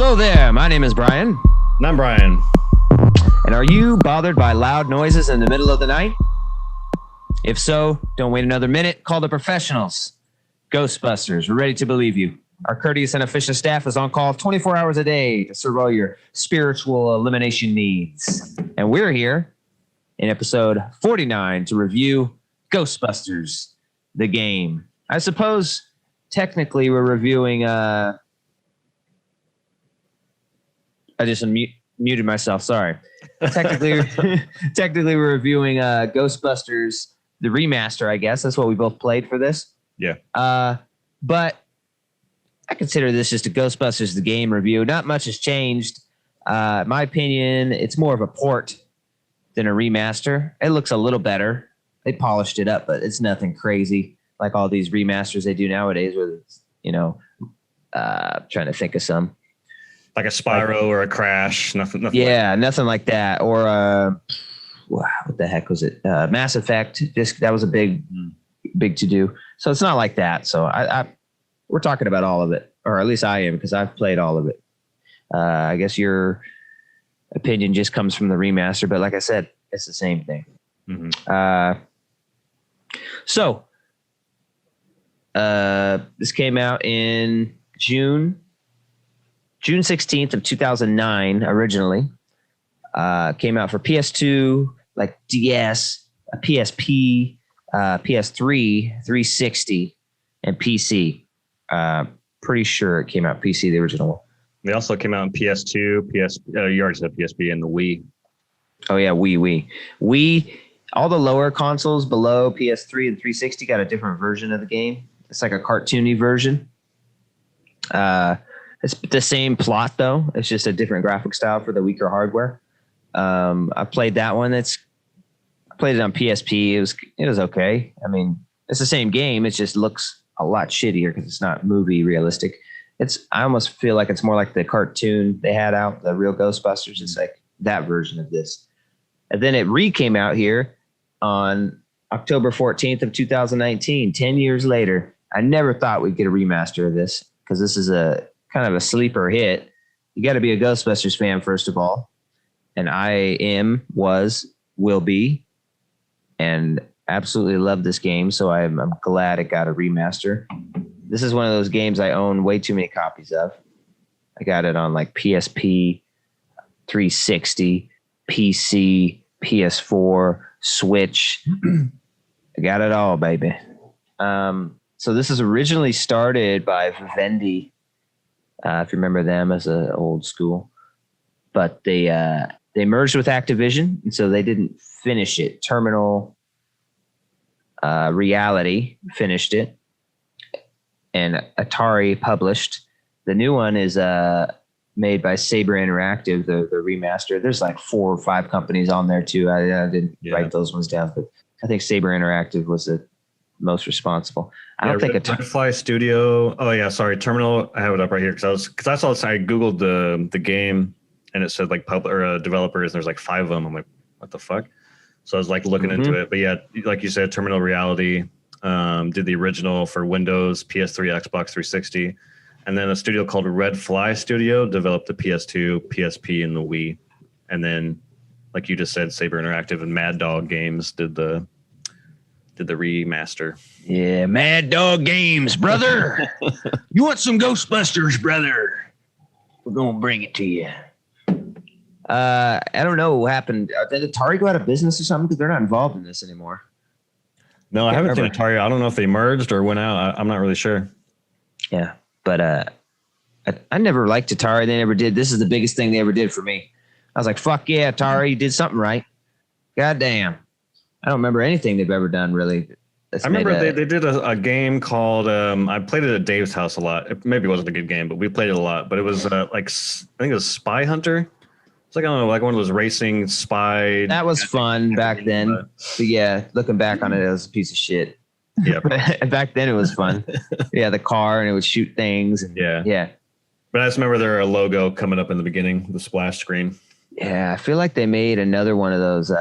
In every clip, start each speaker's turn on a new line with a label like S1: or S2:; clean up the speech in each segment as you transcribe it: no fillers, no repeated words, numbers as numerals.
S1: Hello there, my name is Bryan.
S2: And I'm Bryan.
S1: And are you bothered by loud noises in the middle of the night? If so, don't wait another minute. Call the professionals. Ghostbusters, we're ready to believe you. Our courteous and efficient staff is on call 24 hours a day to serve all your spiritual elimination needs. And we're here in episode 49 to review Ghostbusters, the game. I suppose technically we're reviewing... I just muted myself. Sorry. Technically we're reviewing Ghostbusters, the remaster, I guess. That's what we both played for this.
S2: Yeah.
S1: But I consider this just a Ghostbusters, the game review. Not much has changed. In my opinion, it's more of a port than a remaster. It looks a little better. They polished it up, but it's nothing crazy like all these remasters they do nowadays where it's, trying to think of some.
S2: Like a Spyro or a Crash, nothing.
S1: Nothing like that. Or what the heck was it? Mass Effect. That was a big to do. So it's not like that. So we're talking about all of it, or at least I am, because I've played all of it. I guess your opinion just comes from the remaster, but like I said, it's the same thing.
S2: Mm-hmm.
S1: This came out in June 16th of 2009 originally. Came out for PS2, like DS, a PSP, PS3, 360, and PC. Pretty sure it came out PC, the original.
S2: They also came out on PS2, you already said PSP, and the Wii.
S1: Oh yeah, Wii. All the lower consoles below PS3 and 360 got a different version of the game. It's like a cartoony version. It's the same plot though. It's just a different graphic style for the weaker hardware. I played that one. I played it on PSP. It was okay. I mean, it's the same game. It just looks a lot shittier because it's not movie realistic. I almost feel like it's more like the cartoon they had out, the real Ghostbusters. It's like that version of this. And then it came out here on October 14th of 2019, 10 years later. I never thought we'd get a remaster of this because this is a kind of a sleeper hit. You got to be a Ghostbusters fan, first of all. And I will be, and absolutely love this game. So I'm glad it got a remaster. This is one of those games I own way too many copies of. I got it on like PSP, 360, PC, PS4, Switch. I got it all, baby. So this is originally started by Vivendi, if you remember them as an old school, but they merged with Activision, and so they didn't finish it. Terminal Reality finished it, and Atari published. The new one is made by Saber Interactive, the remaster. There's like 4 or 5 companies on there too. I didn't write those ones down, but I think Saber Interactive was the most responsible. I don't think
S2: Redfly Studio. Oh yeah, sorry. Terminal. I have it up right here because I saw this. I googled the game and it said like developers. And there's like 5 of them. I'm like, what the fuck? So I was like looking into it. But yeah, like you said, Terminal Reality did the original for Windows, PS3, Xbox 360, and then a studio called Redfly Studio developed the PS2, PSP, and the Wii. And then, like you just said, Saber Interactive and Mad Dog Games did the remaster.
S1: Yeah, Mad Dog Games, brother. You want some Ghostbusters, brother? We're gonna bring it to you. I don't know what happened. Did Atari go out of business or something? Because they're not involved in this anymore.
S2: No, I haven't seen Atari. I don't know if they merged or went out. I'm not really sure.
S1: Yeah, but I never liked Atari. They never did. This is the biggest thing they ever did for me. I was like, fuck yeah, Atari, you did something right. God damn. I don't remember anything they've ever done, really.
S2: I remember they did a game called, I played it at Dave's house a lot. It maybe wasn't a good game, but we played it a lot. But it was I think it was Spy Hunter. It's like, I don't know, like one of those racing spy.
S1: That was fun back then. But yeah, looking back on it, it was a piece of shit.
S2: Yeah.
S1: Back then it was fun. Yeah, the car, and it would shoot things. And, yeah.
S2: But I just remember their logo coming up in the beginning, the splash screen.
S1: Yeah, I feel like they made another one of those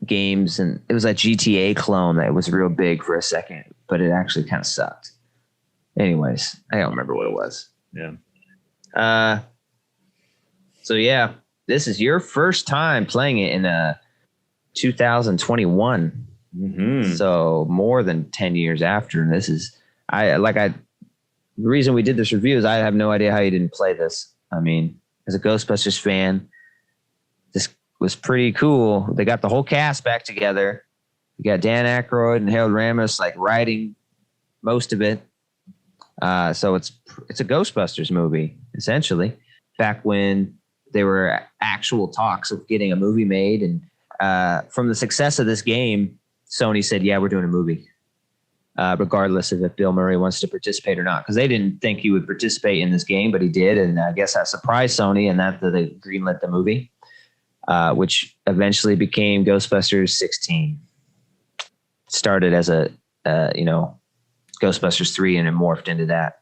S1: games, and it was a GTA clone that was real big for a second, but it actually kind of sucked. Anyways, I don't remember what it was.
S2: Yeah.
S1: So yeah, this is your first time playing it in 2021.
S2: Mm-hmm.
S1: So more than 10 years after. And this is the reason we did this review is I have no idea how you didn't play this. I mean, as a Ghostbusters fan, this was pretty cool. They got the whole cast back together. You got Dan Aykroyd and Harold Ramis like writing most of it. So it's a Ghostbusters movie, essentially. Back when there were actual talks of getting a movie made. And from the success of this game, Sony said, yeah, we're doing a movie. Regardless of if Bill Murray wants to participate or not. Because they didn't think he would participate in this game, but he did. And I guess that surprised Sony, and that they greenlit the movie, which eventually became Ghostbusters 16. Started as a Ghostbusters 3 and it morphed into that.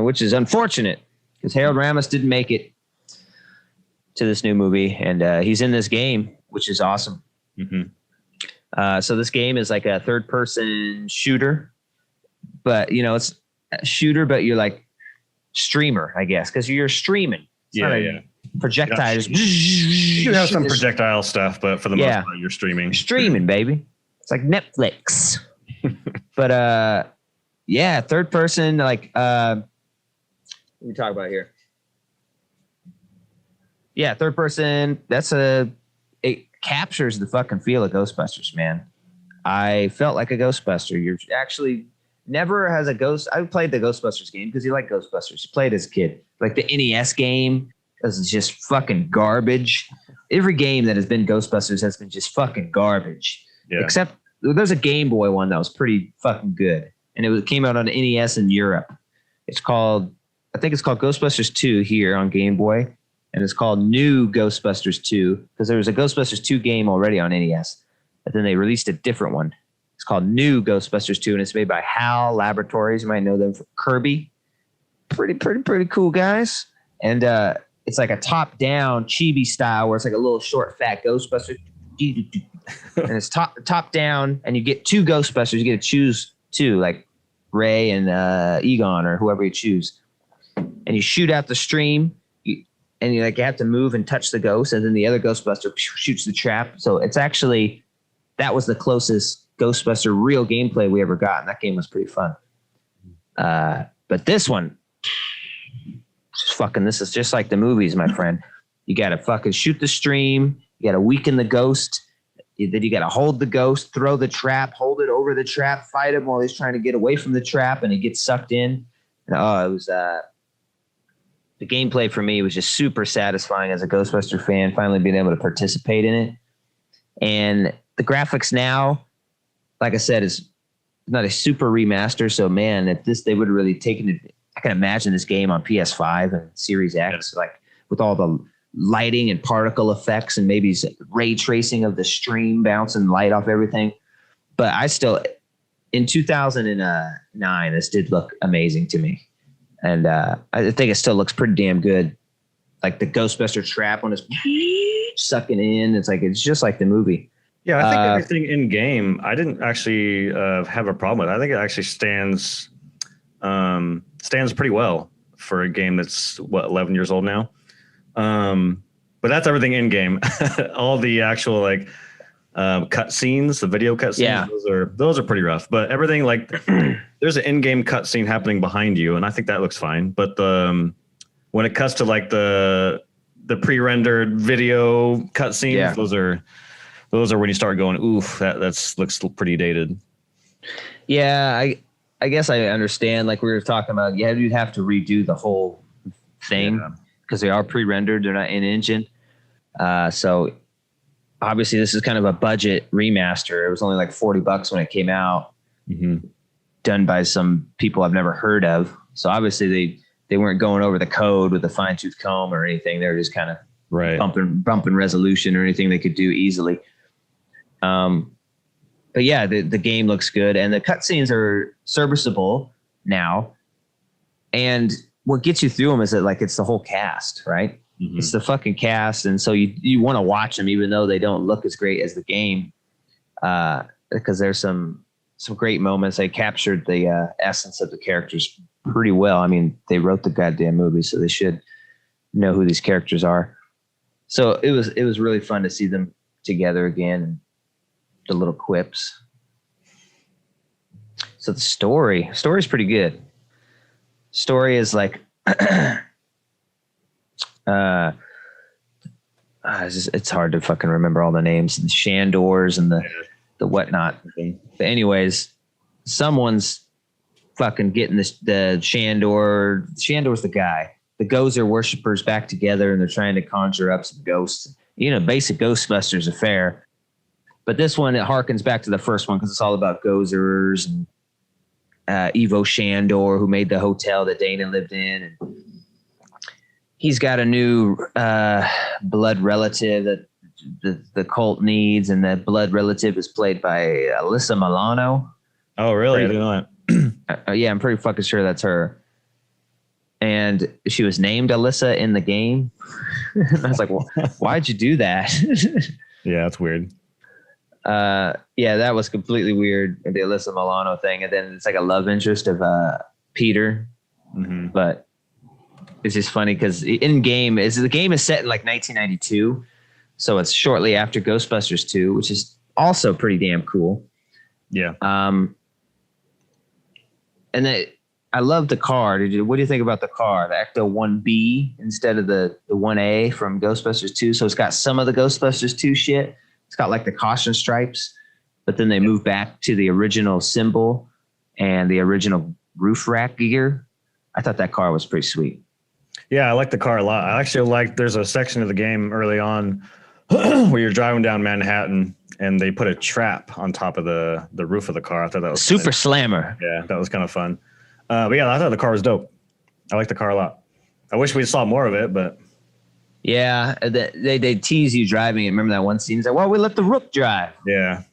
S1: Which is unfortunate because Harold Ramis didn't make it to this new movie, and he's in this game, which is awesome.
S2: Mm-hmm.
S1: So this game is like a third-person shooter, but it's a shooter, but you're like streamer, I guess, because you're streaming. It's projectiles.
S2: You do have some projectile stuff, but for the most part, you're streaming.
S1: Streaming, baby. It's like Netflix. But third person, like what we talk about here. Yeah, third person. It captures the fucking feel of Ghostbusters, man. I felt like a Ghostbuster. You're actually never has a ghost. I played the Ghostbusters game because you like Ghostbusters. You played as a kid, like the NES game. Because it's just fucking garbage. Every game that has been Ghostbusters has been just fucking garbage. Yeah. Except there's a Game Boy one that was pretty fucking good, and it came out on NES in Europe. I think it's called Ghostbusters 2 here on Game Boy, and it's called New Ghostbusters 2 because there was a Ghostbusters 2 game already on NES, but then they released a different one. It's called New Ghostbusters 2, and it's made by HAL Laboratories. You might know them from Kirby. Pretty cool guys, and it's like a top-down chibi style where it's like a little short, fat Ghostbuster. And it's top down, and you get two Ghostbusters. You get to choose two, like Ray and Egon or whoever you choose. And you shoot out the stream, and you have to move and touch the ghost, and then the other Ghostbuster shoots the trap. So it's actually, that was the closest Ghostbuster real gameplay we ever got, and that game was pretty fun. But this one, this is just like the movies, my friend. You got to fucking shoot the stream. You got to weaken the ghost. Then you got to hold the ghost, throw the trap, hold it over the trap, fight him while he's trying to get away from the trap, and he gets sucked in. And it was the gameplay for me was just super satisfying as a Ghostbuster fan, finally being able to participate in it. And the graphics now, like I said, is not a super remaster. So man, if they would have really taken it, I can imagine this game on PS5 and Series X, like with all the lighting and particle effects and maybe ray tracing of the stream bouncing light off everything. But I still, in 2009, this did look amazing to me. And I think it still looks pretty damn good. Like the Ghostbuster trap when it's sucking in. It's just like the movie.
S2: Yeah, I think everything in game, I didn't actually have a problem with. I think it actually stands pretty well for a game that's 11 years old now. But that's everything in game. All the actual cut scenes, the video cut scenes, those are pretty rough. But everything there's an in-game cut scene happening behind you, and I think that looks fine. But when it cuts to the pre-rendered video cut scenes, those are when you start going, oof, that looks pretty dated.
S1: Yeah, I guess I understand. Like we were talking about, you'd have to redo the whole thing because they are pre-rendered. They're not in engine. So obviously this is kind of a budget remaster. It was only like $40 when it came out, done by some people I've never heard of. So obviously they weren't going over the code with a fine tooth comb or anything. They were just kind of bumping resolution or anything they could do easily. But yeah, the game looks good and the cutscenes are serviceable now. And what gets you through them is that it's the whole cast, right? Mm-hmm. It's the fucking cast. And so you want to watch them even though they don't look as great as the game. Because there's some some great moments. They captured the essence of the characters pretty well. I mean, they wrote the goddamn movie, so they should know who these characters are. So it was really fun to see them together again, and the little quips. So the story's pretty good. Story is like it's hard to fucking remember all the names, the Shandors and the whatnot. But anyways, someone's fucking getting the Shandor. Shandor's the guy. The Gozer worshippers back together, and they're trying to conjure up some ghosts. You know, basic Ghostbusters affair. But this one, it harkens back to the first one because it's all about Gozers and Ivo Shandor, who made the hotel that Dana lived in. And he's got a new blood relative that the cult needs, and that blood relative is played by Alyssa Milano.
S2: Oh, really? I didn't know that.
S1: Yeah, I'm pretty fucking sure that's her. And she was named Alyssa in the game. I was like, well, why'd you do that?
S2: Yeah, that's weird.
S1: Yeah, that was completely weird, the Alyssa Milano thing. And then it's like a love interest of Peter. Mm-hmm. But it's just funny because the game is set in like 1992. So it's shortly after Ghostbusters 2, which is also pretty damn cool.
S2: Yeah.
S1: And I love the car. What do you think about the car? The Ecto 1B instead of the 1A from Ghostbusters 2. So it's got some of the Ghostbusters 2 shit. It's got like the caution stripes, but then they move back to the original symbol and the original roof rack gear. I thought that car was pretty sweet.
S2: Yeah, I like the car a lot. I actually like, there's a section of the game early on where you're driving down Manhattan and they put a trap on top of the roof of the car. I thought that was
S1: super slammer.
S2: Yeah, that was kind of fun. But yeah, I thought the car was dope. I like the car a lot. I wish we saw more of it, but.
S1: Yeah, they tease you driving it. Remember that one scene? It's like, well, we let the Rook drive.
S2: Yeah.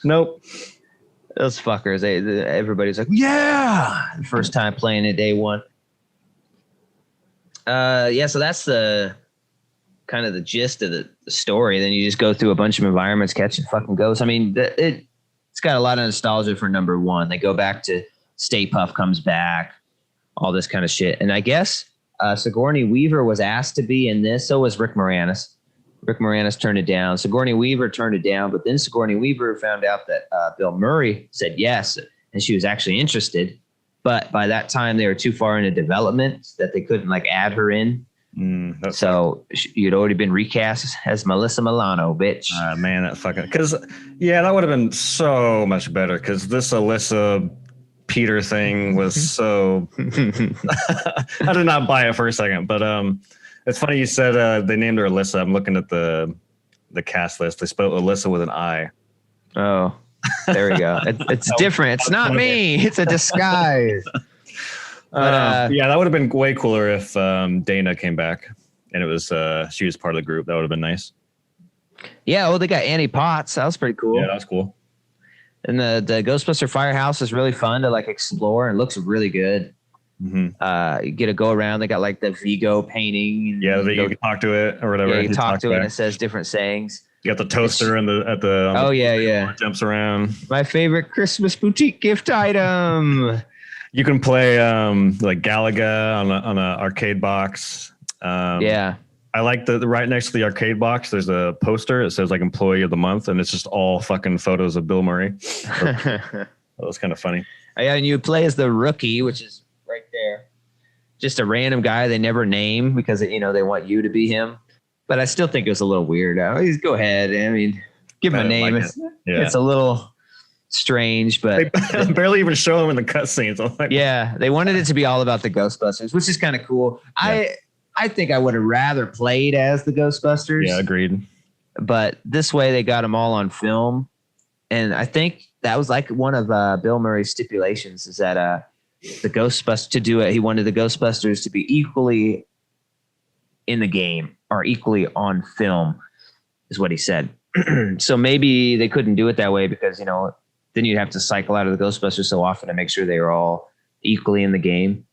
S2: Nope.
S1: Those fuckers. Everybody's like, yeah. The first time playing it day one. Yeah, so that's the kind of the gist of the story. Then you just go through a bunch of environments, catching fucking ghosts. I mean, it's got a lot of nostalgia for number one. They go back to Stay Puft comes back, all this kind of shit. And I guess Sigourney Weaver was asked to be in this. So was Rick Moranis. Rick Moranis turned it down. Sigourney Weaver turned it down. But then Sigourney Weaver found out that Bill Murray said yes, and she was actually interested. But by that time, they were too far into development that they couldn't like add her in. So you'd already been recast as Melissa Milano, bitch.
S2: Man, that fucking because that would have been so much better. Because this Alyssa Peter thing was so. I did not buy it for a second, but it's funny you said they named her Alyssa. I'm looking at the cast list. They spelled Alyssa with an I.
S1: Oh, there we go. It's different. It's not me. It's a disguise. But,
S2: yeah, that would have been way cooler if Dana came back and it was she was part of the group. That would have been nice. Yeah,
S1: well, they got Annie Potts. That was pretty cool.
S2: Yeah, that was cool.
S1: And the Ghostbuster Firehouse is really fun to like explore and looks really good. Mm-hmm. You get to go around. They got like the Vigo painting.
S2: Yeah, you can talk to it or whatever.
S1: Yeah, you talk to it and it says different sayings.
S2: You got the toaster at the
S1: yeah.
S2: Jumps around.
S1: My favorite Christmas boutique gift item.
S2: You can play like Galaga on a arcade box.
S1: Yeah.
S2: I like the right next to the arcade box. There's a poster. It says like Employee of the Month, and it's just all fucking photos of Bill Murray. That was kind of funny.
S1: Yeah, and you play as the rookie, which is right there. Just a random guy they never name because they want you to be him. But I still think it was a little weird. Go ahead. I mean, give him a name. Like it's a little strange, but
S2: they barely even show him in the cutscenes.
S1: Yeah, they wanted it to be all about the Ghostbusters, which is kind of cool. Yeah. I think I would have rather played as the Ghostbusters.
S2: Yeah, agreed.
S1: But this way they got them all on film. And I think that was like one of Bill Murray's stipulations is that the Ghostbusters to do it. He wanted the Ghostbusters to be equally in the game or equally on film is what he said. So maybe they couldn't do it that way because, then you'd have to cycle out of the Ghostbusters so often to make sure they were all equally in the game.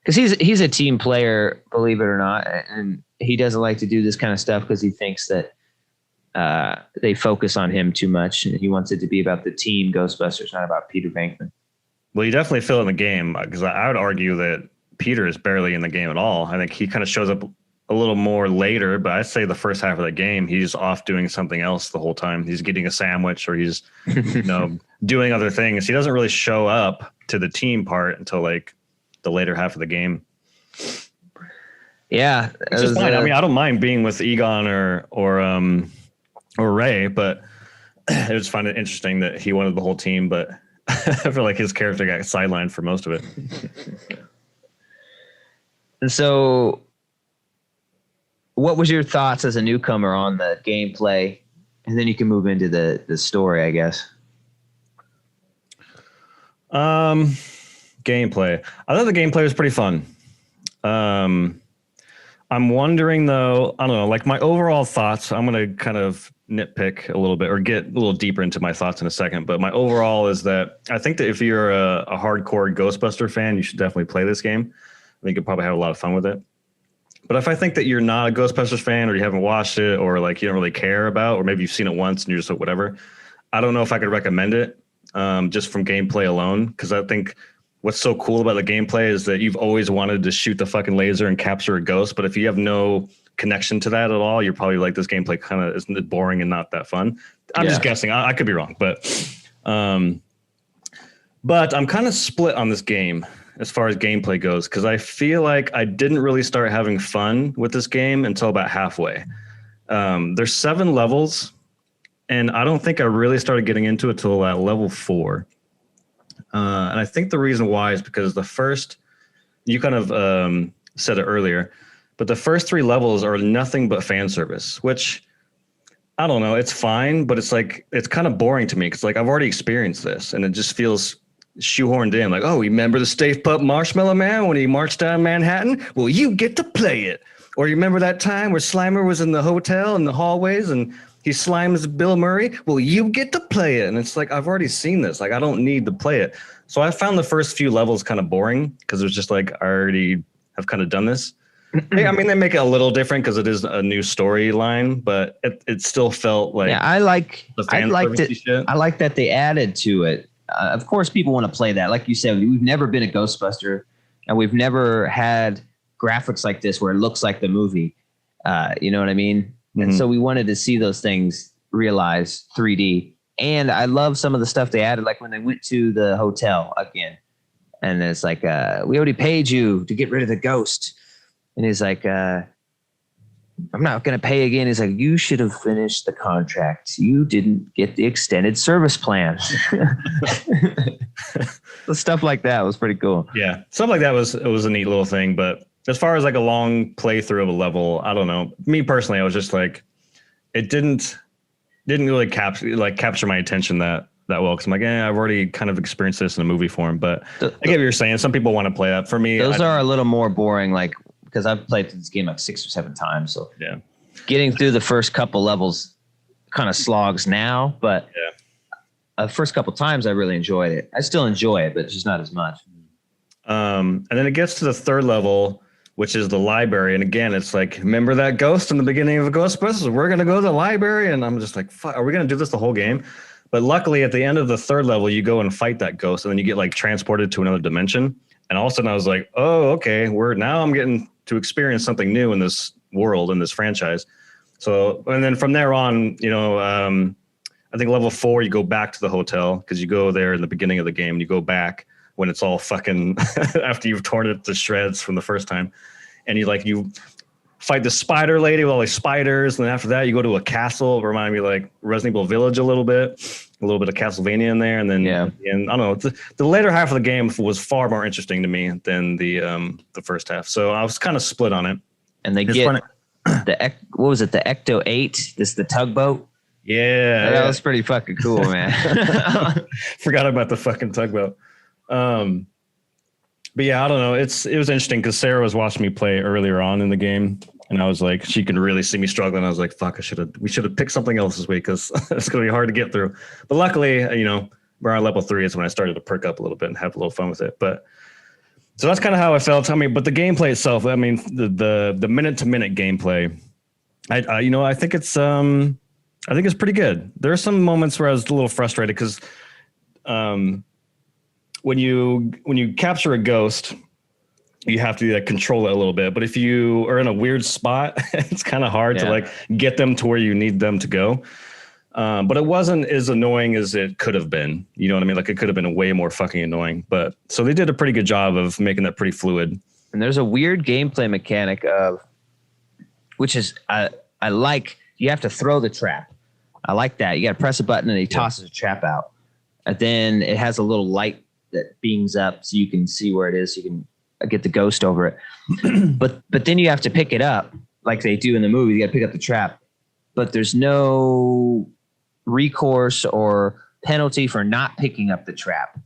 S1: Because he's a team player, believe it or not, and he doesn't like to do this kind of stuff because he thinks that they focus on him too much. He wants it to be about the team Ghostbusters, not about Peter Venkman.
S2: Well, you definitely feel it in the game, because I would argue that Peter is barely in the game at all. I think he kind of shows up a little more later, but I'd say the first half of the game, he's off doing something else the whole time. He's getting a sandwich, or he's, doing other things. He doesn't really show up to the team part until like the later half of the game.
S1: Yeah.
S2: Which is fine. I mean, I don't mind being with Egon or Ray, but it was fun and interesting that he wanted the whole team, but I feel like his character got sidelined for most of it.
S1: And so what was your thoughts as a newcomer on the gameplay? And then you can move into the story, I guess.
S2: Gameplay. I thought the gameplay was pretty fun. I'm wondering though, I don't know, like my overall thoughts, I'm going to kind of nitpick a little bit or get a little deeper into my thoughts in a second. But my overall is that I think that if you're a hardcore Ghostbuster fan, you should definitely play this game. I think you'll probably have a lot of fun with it. But if I think that you're not a Ghostbusters fan, or you haven't watched it, or like you don't really care about, or maybe you've seen it once and you're just like, whatever, I don't know if I could recommend it just from gameplay alone. Because I think what's so cool about the gameplay is that you've always wanted to shoot the fucking laser and capture a ghost. But if you have no connection to that at all, you're probably like, this gameplay kind of isn't boring and not that fun. I'm just guessing. I could be wrong, but I'm kind of split on this game as far as gameplay goes, because I feel like I didn't really start having fun with this game until about halfway. There's 7 levels, and I don't think I really started getting into it till level 4. And I think the reason why is because the first, you kind of said it earlier, but the first 3 levels are nothing but fan service, which I don't know, it's fine, but it's like, it's kind of boring to me, because like I've already experienced this, and it just feels shoehorned in. Like, oh, remember the Stay Puft Marshmallow Man when he marched down Manhattan? Well, you get to play it. Or you remember that time where Slimer was in the hotel in the hallways and he slimes Bill Murray? Well, you get to play it. And it's like, I've already seen this. Like, I don't need to play it. So I found the first few levels kind of boring, because it was just like, I already have kind of done this. I mean, they make it a little different because it is a new storyline, but it still felt like,
S1: yeah, I liked it. I like that they added to it. Of course, people want to play that. Like you said, we've never been a Ghostbuster, and we've never had graphics like this where it looks like the movie. You know what I mean? Mm-hmm. And so we wanted to see those things realized 3D. And I love some of the stuff they added, like when they went to the hotel again. And it's like, we already paid you to get rid of the ghost. And he's like, I'm not going to pay again. He's like, you should have finished the contract. You didn't get the extended service plan. The stuff like that was pretty cool.
S2: Yeah. Stuff like that was a neat little thing. But as far as like a long playthrough of a level, I don't know. Me personally, I was just like, it didn't really capture my attention that well. Cause I'm like, I've already kind of experienced this in a movie form, but I get what you're saying. Some people want to play that. For me,
S1: those are a little more boring. Like, because I've played this game like 6 or 7 times. So
S2: yeah,
S1: getting through the first couple levels kind of slogs now, but the first couple times I really enjoyed it. I still enjoy it, but it's just not as much.
S2: And then it gets to the 3rd level, which is the library. And again, it's like, remember that ghost in the beginning of Ghostbusters? We're going to go to the library. And I'm just like, fuck, are we going to do this the whole game? But luckily at the end of the 3rd level, you go and fight that ghost, and then you get like transported to another dimension. And all of a sudden I was like, oh, okay, I'm getting to experience something new in this world, in this franchise. So, and then from there on, I think level 4, you go back to the hotel, because you go there in the beginning of the game, and you go back when it's all fucking after you've torn it to shreds from the first time. And you fight the spider lady with all these spiders. And then after that, you go to a castle. It reminded me like Resident Evil Village a little bit of Castlevania in there. And then, and I don't know, the later half of the game was far more interesting to me than the first half. So I was kind of split on it.
S1: And they get the Ecto 8, the tugboat.
S2: Yeah.
S1: That was pretty fucking cool, man.
S2: Forgot about the fucking tugboat. But yeah, I don't know. It was interesting because Sarah was watching me play earlier on in the game, and I was like, she could really see me struggling. I was like, fuck, we should have picked something else this week, because it's going to be hard to get through. But luckily, we're on level 3 is when I started to perk up a little bit and have a little fun with it. But so that's kind of how I felt. I mean, but the gameplay itself, I mean, the minute to minute gameplay, I think it's, I think it's pretty good. There are some moments where I was a little frustrated because when you capture a ghost, you have to control it a little bit. But if you are in a weird spot, it's kind of hard to like get them to where you need them to go. But it wasn't as annoying as it could have been. You know what I mean? Like it could have been way more fucking annoying. But so they did a pretty good job of making that pretty fluid.
S1: And there's a weird gameplay mechanic which is I like. You have to throw the trap. I like that. You got to press a button and he tosses a trap out. And then it has a little light that beams up so you can see where it is. So you can get the ghost over it. but then you have to pick it up like they do in the movie. You got to pick up the trap. But there's no recourse or penalty for not picking up the trap.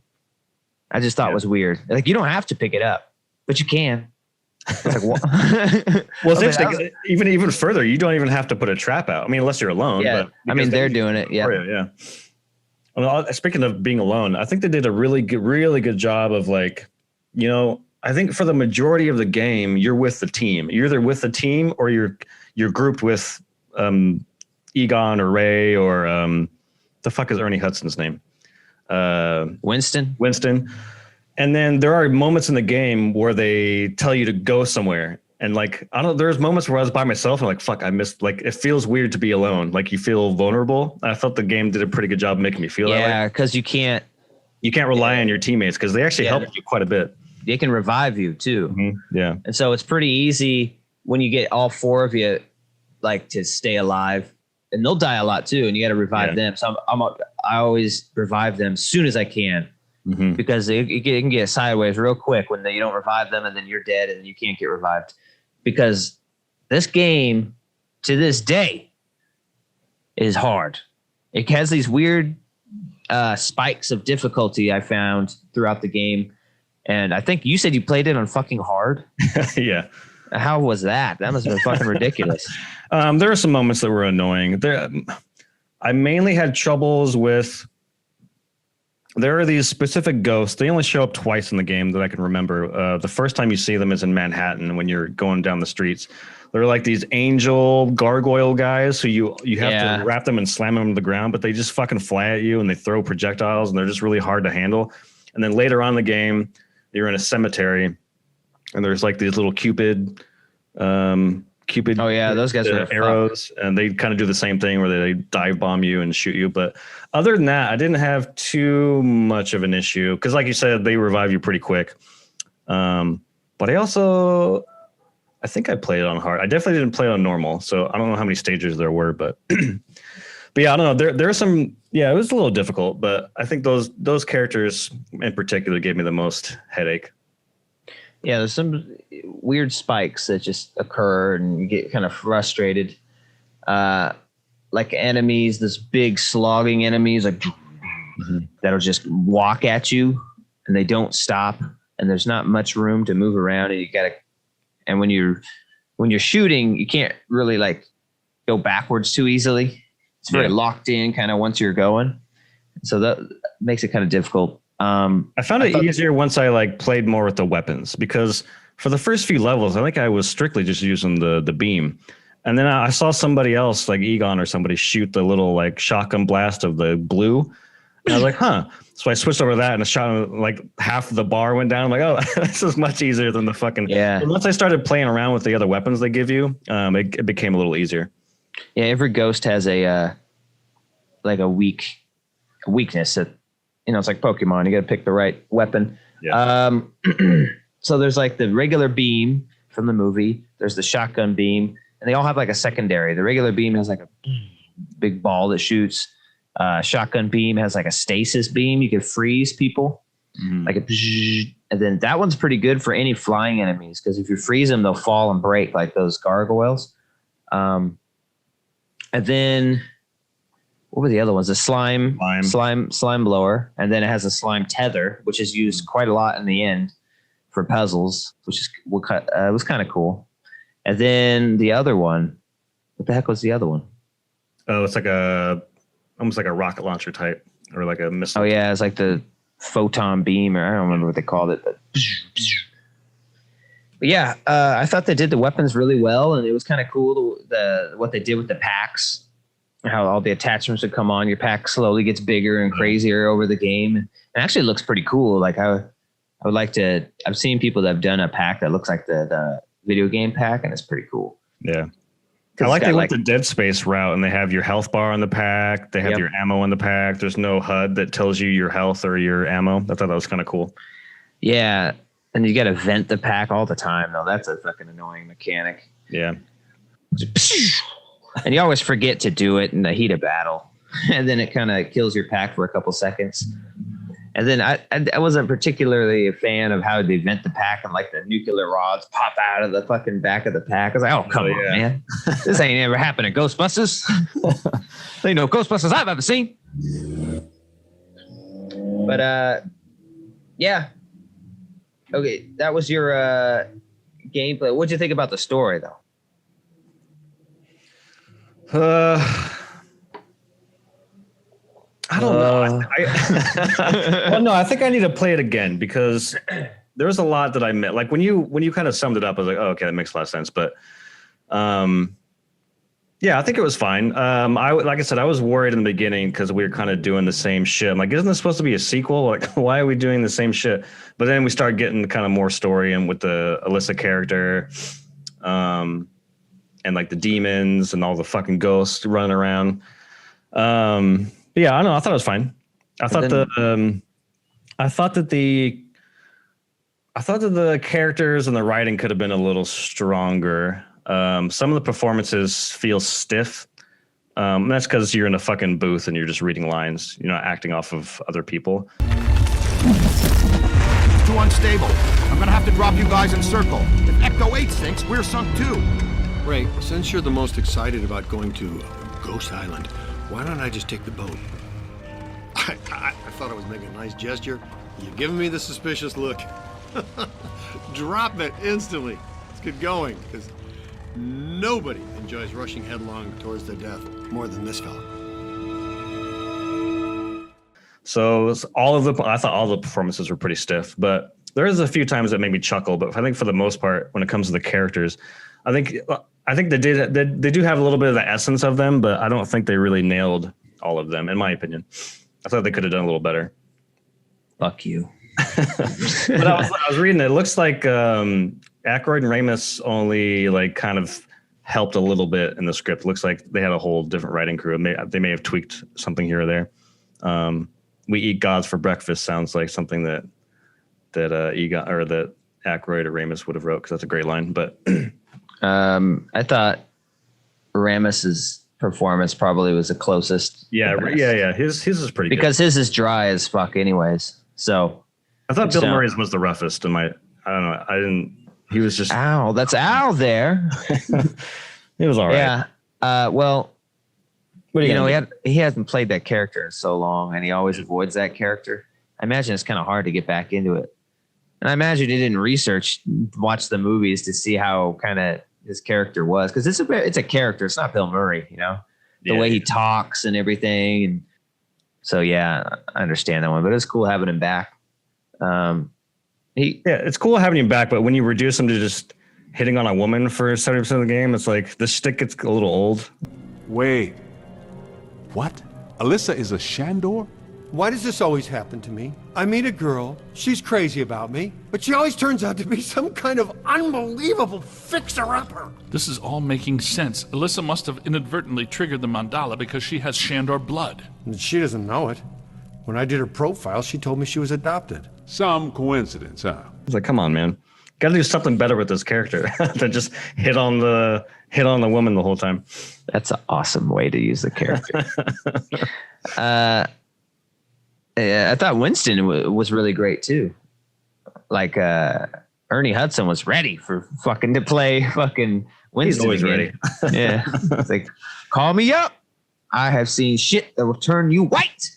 S1: I just thought it was weird. Like you don't have to pick it up, but you can. It's like, what?
S2: Well, it's interesting. Even further, you don't even have to put a trap out. I mean, unless you're alone.
S1: Yeah,
S2: but
S1: I mean, they're doing it. Yeah,
S2: yeah. Well, speaking of being alone, I think they did a really good job of like, you know, I think for the majority of the game, you're with the team. You're either with the team or you're grouped with Egon or Ray or the fuck is Ernie Hudson's name?
S1: Winston.
S2: And then there are moments in the game where they tell you to go somewhere. And like, I don't know, there's moments where I was by myself and like, fuck, I missed, like, it feels weird to be alone. Like you feel vulnerable. I felt the game did a pretty good job of making me feel that way.
S1: Yeah, because you can't
S2: rely on your teammates because they actually help you quite a bit.
S1: They can revive you too.
S2: Mm-hmm. Yeah.
S1: And so it's pretty easy when you get all four of you like to stay alive, and they'll die a lot too. And you got to revive them. So I always revive them as soon as I can. Mm-hmm. Because it can get sideways real quick when you don't revive them and then you're dead and you can't get revived. Because this game, to this day, is hard. It has these weird spikes of difficulty I found throughout the game. And I think you said you played it on fucking hard.
S2: Yeah.
S1: How was that? That must have been fucking ridiculous.
S2: There are some moments that were annoying. I mainly had troubles with... There are these specific ghosts. They only show up twice in the game that I can remember. The first time you see them is in Manhattan when you're going down the streets. They're like these angel gargoyle guys who you have to wrap them and slam them to the ground, but they just fucking fly at you and they throw projectiles and they're just really hard to handle. And then later on in the game, you're in a cemetery and there's like these little Cupid. Oh yeah,
S1: those guys are
S2: arrows, and they kind of do the same thing where they dive bomb you and shoot you. But other than that, I didn't have too much of an issue because, like you said, they revive you pretty quick. But I think I played it on hard. I definitely didn't play it on normal, so I don't know how many stages there were, but yeah, I don't know. There are some. Yeah, it was a little difficult, but I think those characters in particular gave me the most headache.
S1: Yeah, there's some weird spikes that just occur and you get kind of frustrated. Like enemies, this big slogging enemies, like that'll just walk at you and they don't stop. And there's not much room to move around. And when you're shooting, you can't really like go backwards too easily. It's very locked in kind of once you're going. So that makes it kind of difficult.
S2: I found it easier once I like played more with the weapons because for the first few levels, I think I was strictly just using the beam. And then I saw somebody else like Egon or somebody shoot the little like shotgun blast of the blue. And I was like, huh. So I switched over to that and a shot like half of the bar went down. I'm like, oh, this is much easier than the fucking. Yeah. And once I started playing around with the other weapons they give you, it became a little easier.
S1: Yeah. Every ghost has a weakness that, you know, it's like Pokemon. You got to pick the right weapon. Yeah. So there's like the regular beam from the movie. There's the shotgun beam, and they all have like a secondary. The regular beam has like a big ball that shoots. Shotgun beam has like a stasis beam. You can freeze people, and then that one's pretty good for any flying enemies because if you freeze them, they'll fall and break like those gargoyles. And then. What were the other ones? The slime blower, and then it has a slime tether, which is used quite a lot in the end for puzzles, which is it was kind of cool. And then the other one, what the heck was the other one?
S2: Oh, it's like almost like a rocket launcher type, or like a missile.
S1: Oh yeah, it's like the photon beam, or I don't remember what they called it, but yeah, I thought they did the weapons really well, and it was kind of cool what they did with the packs. how all the attachments would come on. Your pack slowly gets bigger and crazier over the game. And actually looks pretty cool. Like I would like to, I've seen people that have done a pack that looks like the video game pack, and it's pretty cool.
S2: Yeah. I like they went the Dead Space route, and they have your health bar on the pack. They have your ammo on the pack. There's no HUD that tells you your health or your ammo. I thought that was kind of cool.
S1: Yeah. And you got to vent the pack all the time, though. That's a fucking annoying mechanic.
S2: Yeah.
S1: And you always forget to do it in the heat of battle. And then it kind of kills your pack for a couple seconds. And then I wasn't particularly a fan of how they vent the pack and like the nuclear rods pop out of the fucking back of the pack. I was like, oh, come on, man. This ain't ever happened in Ghostbusters. They know Ghostbusters I've ever seen. But, yeah. Okay, that was your gameplay. What'd you think about the story, though?
S2: I don't know. Well, no, I think I need to play it again because there was a lot that I met. Like when you kind of summed it up, I was like, oh, okay, that makes a lot of sense. But yeah, I think it was fine. Like I said, I was worried in the beginning because we were kind of doing the same shit. I'm like, isn't this supposed to be a sequel? Like, why are we doing the same shit? But then we started getting kind of more story and with the Alyssa character, and like the demons and all the fucking ghosts running around. But yeah, I don't know. I thought it was fine. I thought that the characters and the writing could have been a little stronger. Some of the performances feel stiff. And that's because you're in a fucking booth and you're just reading lines. You're not acting off of other people.
S3: It's too unstable. I'm gonna have to drop you guys in circle. If Ecto 8 sinks, we're sunk too.
S4: Ray, since you're the most excited about going to Ghost Island, why don't I just take the boat? I thought I was making a nice gesture. You're giving me the suspicious look. Drop it instantly. Let's get going, because nobody enjoys rushing headlong towards their death more than this fella.
S2: So I thought all the performances were pretty stiff, but there is a few times that made me chuckle. But I think for the most part, when it comes to the characters, I think they do have a little bit of the essence of them, but I don't think they really nailed all of them, in my opinion. I thought they could have done a little better.
S1: Fuck you.
S2: But I was reading it. It looks like Aykroyd and Ramis only like kind of helped a little bit in the script. It looks like they had a whole different writing crew. They may have tweaked something here or there. We Eat Gods for Breakfast sounds like something that Egon or that Aykroyd or Ramis would have wrote, because that's a great line. But
S1: I thought Ramis's performance probably was the closest.
S2: Yeah. His is pretty
S1: because
S2: good.
S1: his is dry as fuck, anyways. So
S2: I thought Bill Murray's was the roughest. I don't know. He was just
S1: Al. That's Al there.
S2: It was all right.
S1: Yeah. Well,
S2: What do
S1: he hasn't played that character in so long, and he always avoids that character. I imagine it's kind of hard to get back into it. And I imagine he didn't watch the movies to see how kind of his character was, because it's a character. It's not Bill Murray, the way he talks and everything. And so, yeah, I understand that one, but it's cool having him back.
S2: It's cool having him back, but when you reduce him to just hitting on a woman for 70% of the game, it's like the stick gets a little old.
S5: Wait, what? Alyssa is a Shandor?
S4: Why does this always happen to me? I meet a girl, she's crazy about me, but she always turns out to be some kind of unbelievable fixer-upper.
S6: This is all making sense. Alyssa must have inadvertently triggered the mandala because she has Shandor blood.
S4: She doesn't know it. When I did her profile, she told me she was adopted.
S5: Some coincidence, huh?
S2: It's like, come on, man. Got to do something better with this character than just hit on the woman the whole time.
S1: That's an awesome way to use the character. I thought Winston was really great too. Like Ernie Hudson was ready for to play fucking Winston.
S2: He's always ready.
S1: Yeah, it's like, call me up. I have seen shit that will turn you white.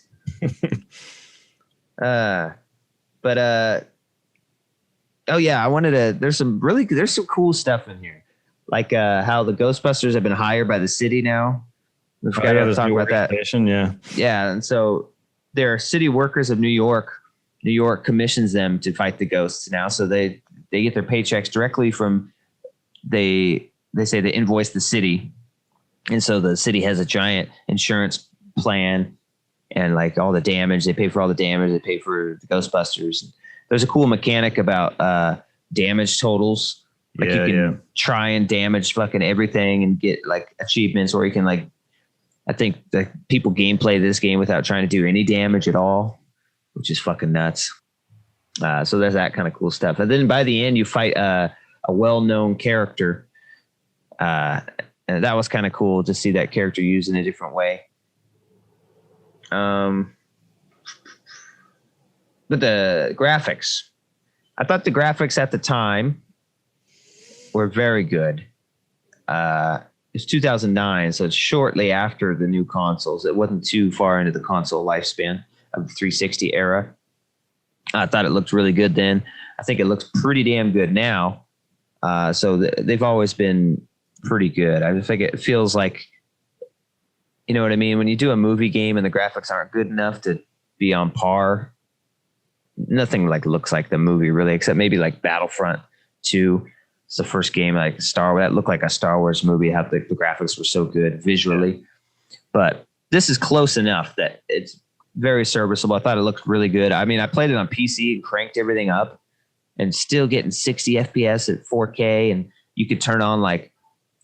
S1: Oh yeah, I wanted to. There's some cool stuff in here, like how the Ghostbusters have been hired by the city now. We forgot to talk about that. Yeah, and so they're city workers of New York. New York commissions them to fight the ghosts now, so they get their paychecks directly from. They say they invoice the city, And so the city has a giant insurance plan, and like all the damage, they pay for all the damage. They pay for the Ghostbusters. There's a cool mechanic about damage totals. Like you can try and damage fucking everything and get like achievements, or you can like, I think the people gameplay this game without trying to do any damage at all, which is fucking nuts. So there's that kind of cool stuff. And then by the end, you fight a well-known character. And that was kind of cool to see that character used in a different way. But the graphics, I thought the graphics at the time were very good. It's 2009, so it's shortly after the new consoles. It wasn't too far into the console lifespan of the 360 era. I thought it looked really good then. I think it looks pretty damn good now. So they've always been pretty good. I think it feels like, you know what I mean? When you do a movie game and the graphics aren't good enough to be on par, nothing like looks like the movie really, except maybe like Battlefront 2. It's the first game like that looked like a Star Wars movie. How the graphics were so good visually, but this is close enough that it's very serviceable. I thought it looked really good. I mean, I played it on PC and cranked everything up, and still getting 60 FPS at 4K, and you could turn on like,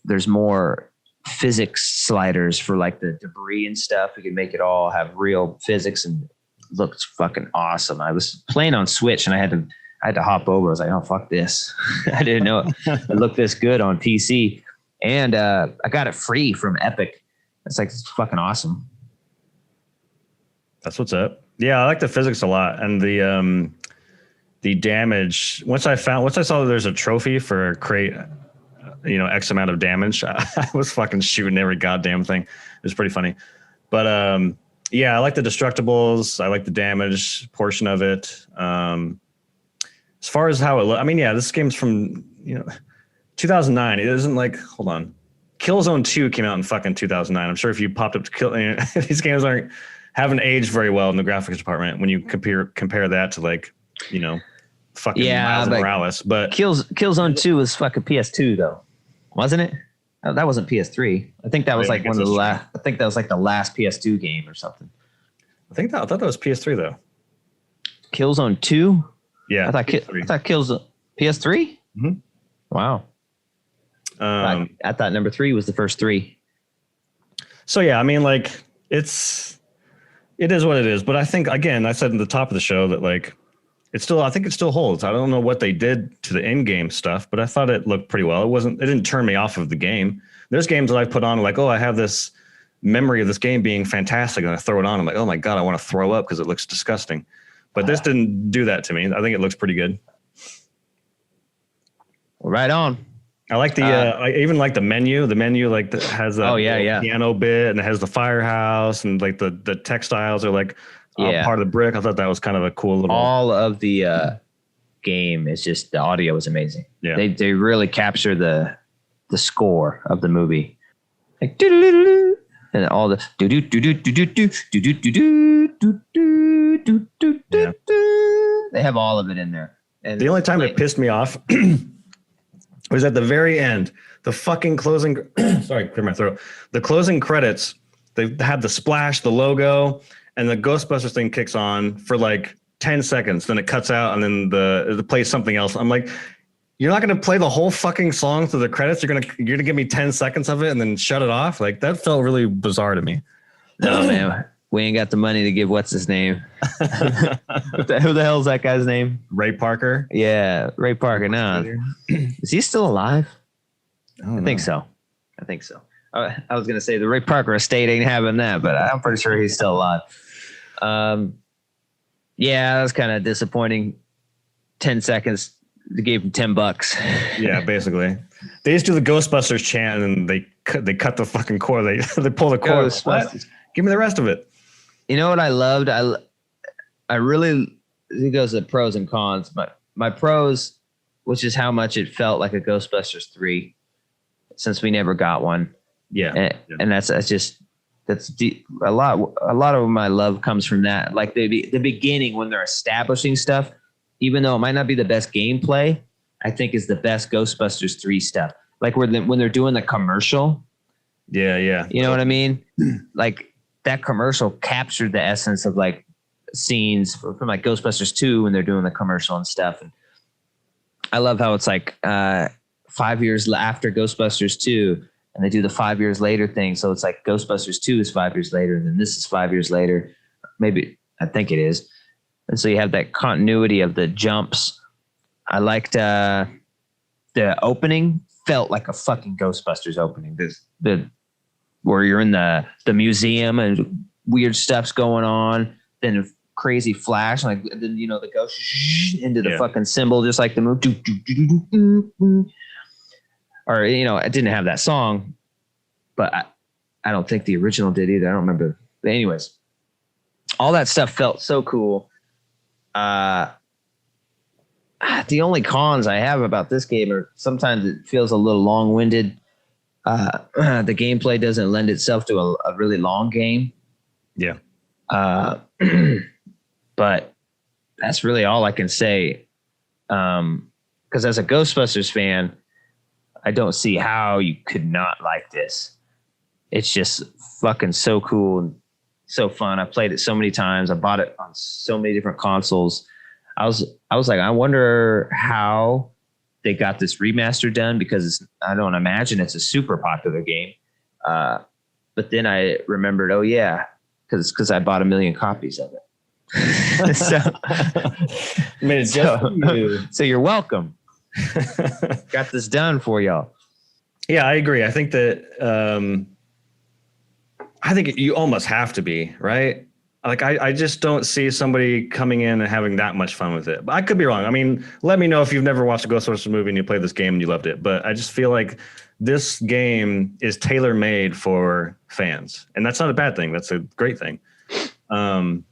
S1: there's more physics sliders for like the debris and stuff. You can make it all have real physics, and it looks fucking awesome. I was playing on Switch and I had to hop over. I was like, oh, fuck this. I didn't know it looked this good on PC. And I got it free from Epic. It's fucking awesome.
S2: That's what's up. Yeah, I like the physics a lot. And the damage, once I saw that there's a trophy for create, X amount of damage, I was fucking shooting every goddamn thing. It was pretty funny. But I like the destructibles. I like the damage portion of it. As far as how it looks, I mean, this game's from 2009. It isn't like, hold on, Killzone 2 came out in fucking 2009. I'm sure if you popped up to these games haven't aged very well in the graphics department when you compare that to like, fucking Miles Morales. But
S1: Killzone 2 was fucking PS2 though, wasn't it? No, that wasn't PS3. I think that was like one of the last. I think that was like the last PS2 game or something.
S2: I thought that was PS3 though.
S1: Killzone 2.
S2: Yeah,
S1: I thought Killzone PS3.
S2: Mm-hmm.
S1: Wow. I thought number 3 was the first 3.
S2: So yeah, I mean, like it is what it is. But I think, again, I said at the top of the show that like I think it still holds. I don't know what they did to the in-game stuff, but I thought it looked pretty well. It didn't turn me off of the game. There's games that I put on like, oh, I have this memory of this game being fantastic, and I throw it on. I'm like, oh my God, I want to throw up because it looks disgusting. But this didn't do that to me. I think it looks pretty good.
S1: Right on.
S2: I like I even like the menu. The menu like has a piano bit, and it has the firehouse, and like the textiles are like part of the brick. I thought that was kind of a cool little.
S1: All of the game is just, the audio is amazing.
S2: Yeah,
S1: they really capture the score of the movie, like doo-doo-doo-doo, and all the they have all of it in there. And
S2: the only time it pissed me off was at the very end. The fucking closing. Sorry, clear my throat. The closing credits. They had the splash, the logo, and the Ghostbusters thing kicks on for like 10 seconds. Then it cuts out, and then it plays something else. I'm like, you're not going to play the whole fucking song through the credits. You're gonna give me 10 seconds of it and then shut it off. Like that felt really bizarre to me.
S1: No, man. We ain't got the money to give what's his name. Who the hell's that guy's name?
S2: Ray Parker.
S1: Yeah, Ray Parker. No, is he still alive? I think so. I was gonna say the Ray Parker estate ain't having that, but I'm pretty sure he's still alive. Yeah, that was kind of disappointing. 10 seconds. They gave him $10.
S2: Yeah, basically. They just do the Ghostbusters chant, and then they cut the fucking cord. They pull the cord. Give me the rest of it.
S1: You know what I loved? I really, it goes to pros and cons, but my pros, which is how much it felt like a Ghostbusters 3 since we never got one.
S2: Yeah.
S1: And that's a lot of my love comes from that. Like the beginning when they're establishing stuff, even though it might not be the best gameplay, I think is the best Ghostbusters 3 stuff. Like when they're doing the commercial,
S2: Yeah.
S1: You know what I mean? Like that commercial captured the essence of like scenes from like Ghostbusters 2 when they're doing the commercial and stuff. And I love how it's like 5 years after Ghostbusters 2 and they do the 5 years later thing. So it's like Ghostbusters 2 is 5 years later and then this is 5 years later. Maybe I think it is. And so you have that continuity of the jumps. I liked the opening felt like a fucking Ghostbusters opening. Where you're in the museum and weird stuff's going on, then a crazy flash, like then the ghost into the fucking symbol, just like the move. Or it didn't have that song, but I don't think the original did either. I don't remember. But anyways, all that stuff felt so cool. The only cons I have about this game are sometimes it feels a little long-winded. The gameplay doesn't lend itself to a really long game.
S2: Yeah.
S1: But that's really all I can say. Because as a Ghostbusters fan, I don't see how you could not like this. It's just fucking so cool and so fun. I played it so many times. I bought it on so many different consoles. I was like, I wonder how they got this remaster done, because I don't imagine it's a super popular game. But then I remembered, oh yeah, because I bought 1 million copies of it. So you're welcome. Got this done for y'all.
S2: Yeah, I agree. I think that you almost have to be, right? Like, I just don't see somebody coming in and having that much fun with it. But I could be wrong. I mean, let me know if you've never watched a Ghostbusters movie and you played this game and you loved it. But I just feel like this game is tailor-made for fans. And that's not a bad thing. That's a great thing. But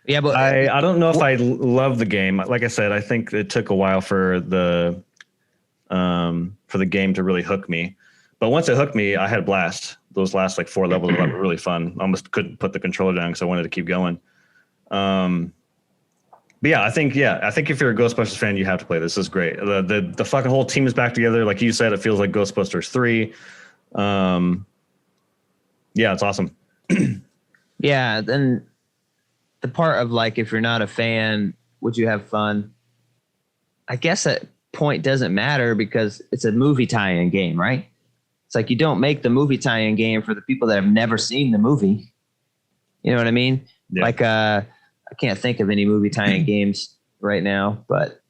S2: I don't know if I love the game. Like I said, I think it took a while for the game to really hook me. But once it hooked me, I had a blast. Those last like 4 levels were really fun. I almost couldn't put the controller down because I wanted to keep going. But yeah, I think if you're a Ghostbusters fan, you have to play this. This is great. The fucking whole team is back together. Like you said, it feels like Ghostbusters 3. Yeah, it's awesome.
S1: Yeah, then the part of like, if you're not a fan, would you have fun? I guess that point doesn't matter because it's a movie tie-in game, right? It's like you don't make the movie tie-in game for the people that have never seen the movie. You know what I mean? Yeah. Like I can't think of any movie tie-in games right now, but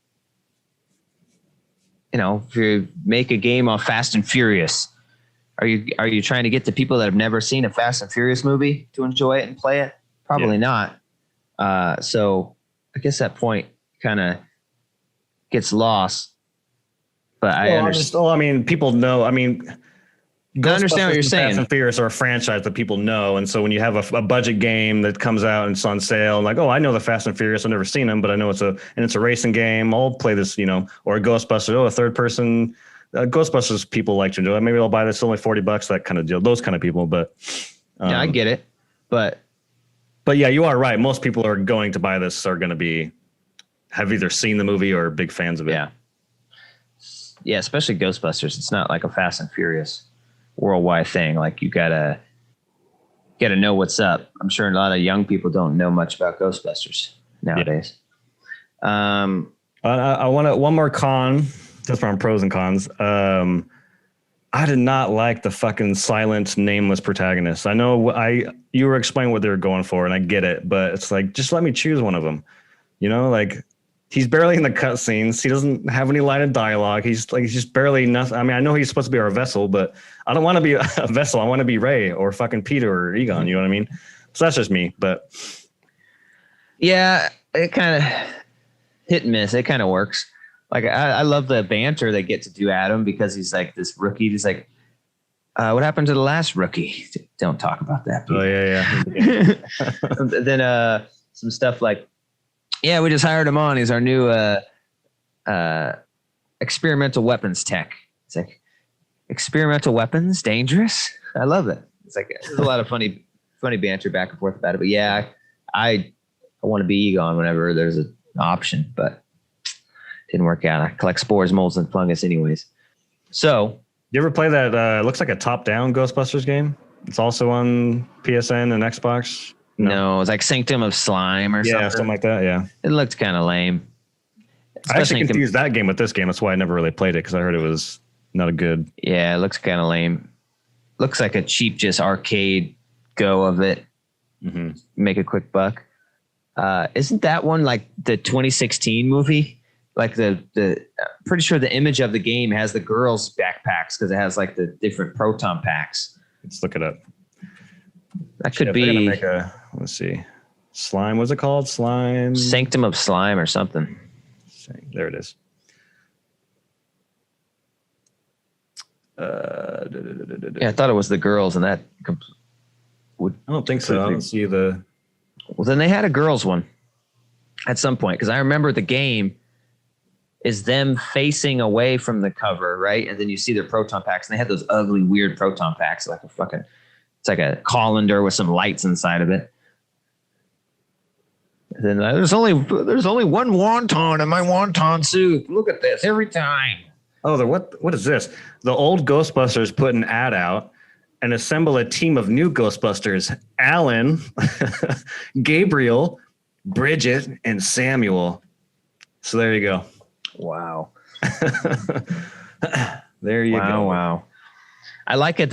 S1: if you make a game on Fast and Furious, are you trying to get the people that have never seen a Fast and Furious movie to enjoy it and play it? Probably not. So I guess that point kind of gets lost. But I understand.
S2: People know. I mean,
S1: I understand what you're saying.
S2: Fast and Furious are a franchise that people know, and so when you have a budget game that comes out and it's on sale, like, oh, I know the Fast and Furious. I've never seen them, but I know it's a racing game. I'll play this, or a Ghostbusters. Oh, a third person Ghostbusters people like to enjoy it. Maybe I'll buy this. It's only $40. That kind of deal. Those kind of people, but
S1: yeah, I get it. But
S2: yeah, you are right. Most people are going to buy this are going to have either seen the movie or big fans of it.
S1: Yeah, especially Ghostbusters. It's not like a Fast and Furious worldwide thing. Like you gotta know what's up. I'm sure a lot of young people don't know much about Ghostbusters nowadays.
S2: I want one more con, just from pros and cons. I did not like the fucking silent, nameless protagonist. I know you were explaining what they were going for, and I get it, but it's like, just let me choose one of them. Like, he's barely in the cutscenes. He doesn't have any line of dialogue. He's just barely nothing. I mean, I know he's supposed to be our vessel, but I don't want to be a vessel. I want to be Ray or fucking Peter or Egon. You know what I mean? So that's just me. But
S1: yeah, it kind of hit and miss. It kind of works. Like I love the banter they get to do at him because he's like this rookie. He's like, what happened to the last rookie? Don't talk about that. Peter.
S2: Oh yeah.
S1: Then some stuff like, yeah, we just hired him on. He's our new experimental weapons tech. It's like, experimental weapons, dangerous? I love it. It's like, there's a lot of funny banter back and forth about it. But yeah, I want to be Egon whenever there's an option, but didn't work out. I collect spores, molds, and fungus anyways. So
S2: You ever play that? Looks like a top-down Ghostbusters game. It's also on PSN and Xbox.
S1: No, it's like Sanctum of Slime or
S2: something like that. Yeah,
S1: it looked kind of lame.
S2: I actually confused that game with this game. That's why I never really played it because I heard it was not a good.
S1: Yeah, it looks kind of lame. Looks like a cheap, just arcade go of it.
S2: Mm-hmm.
S1: Make a quick buck. Isn't that one like the 2016 movie? Like the pretty sure the image of the game has the girls' backpacks because it has like the different proton packs.
S2: Let's look it up.
S1: That could be.
S2: Let's see. Slime. What's it called? Slime.
S1: Sanctum of Slime or something.
S2: There it is.
S1: Yeah, I thought it was the girls, and that would.
S2: I don't think so. I don't see the.
S1: Well, then they had a girls one at some point because I remember the game is them facing away from the cover, right? And then you see their proton packs, and they had those ugly, weird proton packs, like it's like a colander with some lights inside of it. And then there's only one wonton in my wonton soup. Look at this every time.
S2: Oh, what is this? The old Ghostbusters put an ad out and assemble a team of new Ghostbusters: Alan, Gabriel, Bridget, and Samuel. So there you go.
S1: Wow.
S2: There you go.
S1: Wow. I like it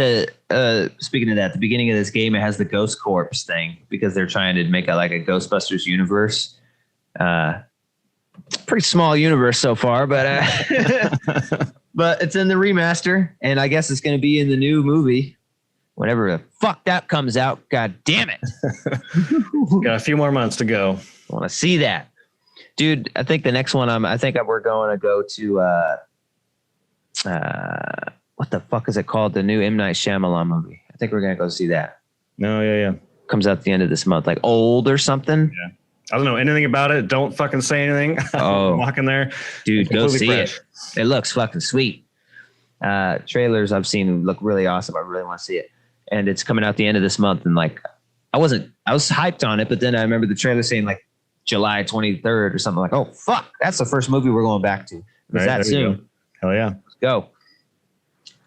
S1: speaking of that, the beginning of this game, it has the Ghost Corps thing because they're trying to make a Ghostbusters universe. Pretty small universe so far, but but it's in the remaster, and I guess it's going to be in the new movie whenever the fuck that comes out. God damn it.
S2: Got a few more months to go.
S1: I want to see that. Dude, I think the next one we're going to go to what the fuck is it called? The new M. Night Shyamalan movie. I think we're going to go see that.
S2: No, yeah.
S1: Comes out at the end of this month, like Old or something.
S2: Yeah. I don't know anything about it. Don't fucking say anything.
S1: Oh,
S2: I'm walking there.
S1: Dude, go see
S2: fresh.
S1: it. It looks fucking sweet. Trailers I've seen look really awesome. I really want to see it. And it's coming out the end of this month. And I was hyped on it, but then I remember the trailer saying like July 23rd or something, like, oh fuck, that's the first movie we're going back to. It's that soon.
S2: Hell yeah.
S1: Let's go.